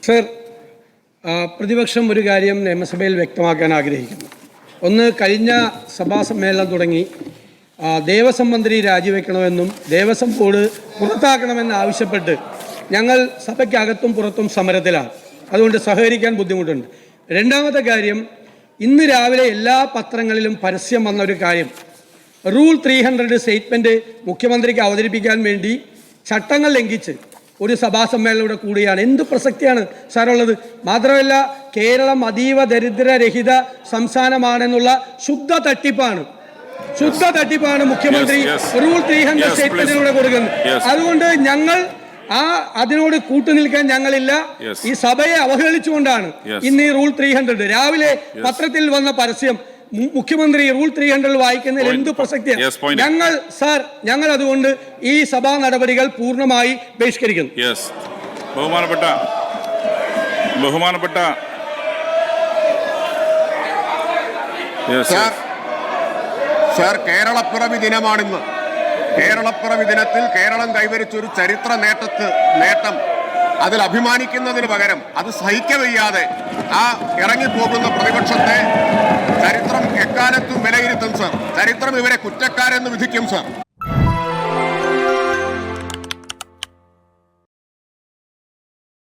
Sir, പ്രതിപക്ഷം ഒരു കാര്യം നിയമസഭയിൽ വ്യക്തമാക്കാൻ ആഗ്രഹിക്കുന്നു. ഒന്ന്, കഴിഞ്ഞ സഭാ സമ്മേളനം തുടങ്ങി ദേവസ്വം മന്ത്രി രാജിവെക്കണമെന്നും ദേവസ്വം ബോർഡ് പുറത്താക്കണമെന്ന് ആവശ്യപ്പെട്ട് ഞങ്ങൾ സഭയ്ക്കകത്തും പുറത്തും സമരത്തിലാണ്. അതുകൊണ്ട് സഹകരിക്കാൻ ബുദ്ധിമുട്ടുണ്ട്. രണ്ടാമത്തെ കാര്യം, ഇന്ന് രാവിലെ എല്ലാ പത്രങ്ങളിലും പരസ്യം വന്ന ഒരു കാര്യം, റൂൾ 300 സ്റ്റേറ്റ്മെൻറ്റ് മുഖ്യമന്ത്രിക്ക് അവതരിപ്പിക്കാൻ വേണ്ടി ചട്ടങ്ങൾ ലംഘിച്ച് ഒരു സഭാ സമ്മേളനം കൂടിയാണ്. എന്ത് പ്രസക്തിയാണ് സാറുള്ളത്? മാത്രമല്ല, കേരളം അതീവ ദരിദ്രരഹിത സംസ്ഥാനമാണെന്നുള്ള ശുദ്ധ തട്ടിപ്പാണ് മുഖ്യമന്ത്രി റൂൾ 300 സ്റ്റേറ്റ്മെന്റിലൂടെ കൊടുക്കുന്നത്. അതുകൊണ്ട് ഞങ്ങൾ അതിനോട് കൂട്ടുനിൽക്കാൻ ഞങ്ങളില്ല. ഈ സഭയെ അവഹേളിച്ചുകൊണ്ടാണ് ഇന്ന് ഈ റൂൾ 300 രാവിലെ പത്രത്തിൽ വന്ന പരസ്യം മുഖ്യമന്ത്രി റൂൾ 300 വായിക്കുന്നതിൽ എന്ത് പ്രസക്തിയാണ്? ഞങ്ങൾ അതുകൊണ്ട് ഈ സഭാ നടപടികൾ പൂർണ്ണമായി ബഹിഷ്കരിക്കുന്നു. ബഹുമാനപ്പെട്ട സർ, കേരളപ്പിറവി ദിനമാണിന്ന്. കേരളപ്പിറവി ദിനത്തിൽ കേരളം കൈവരിച്ചൊരു ചരിത്ര നേട്ടം അതിൽ അഭിമാനിക്കുന്നതിന് പകരം അത് സഹിക്കവയ്യാതെ ഇറങ്ങിപ്പോകുന്ന പ്രതിപക്ഷത്തെ ചരിത്രം എക്കാലത്തും വിലയിരുത്തും സർ. ചരിത്രം ഇവരെ കുറ്റക്കാരെന്ന് വിധിക്കും സർ.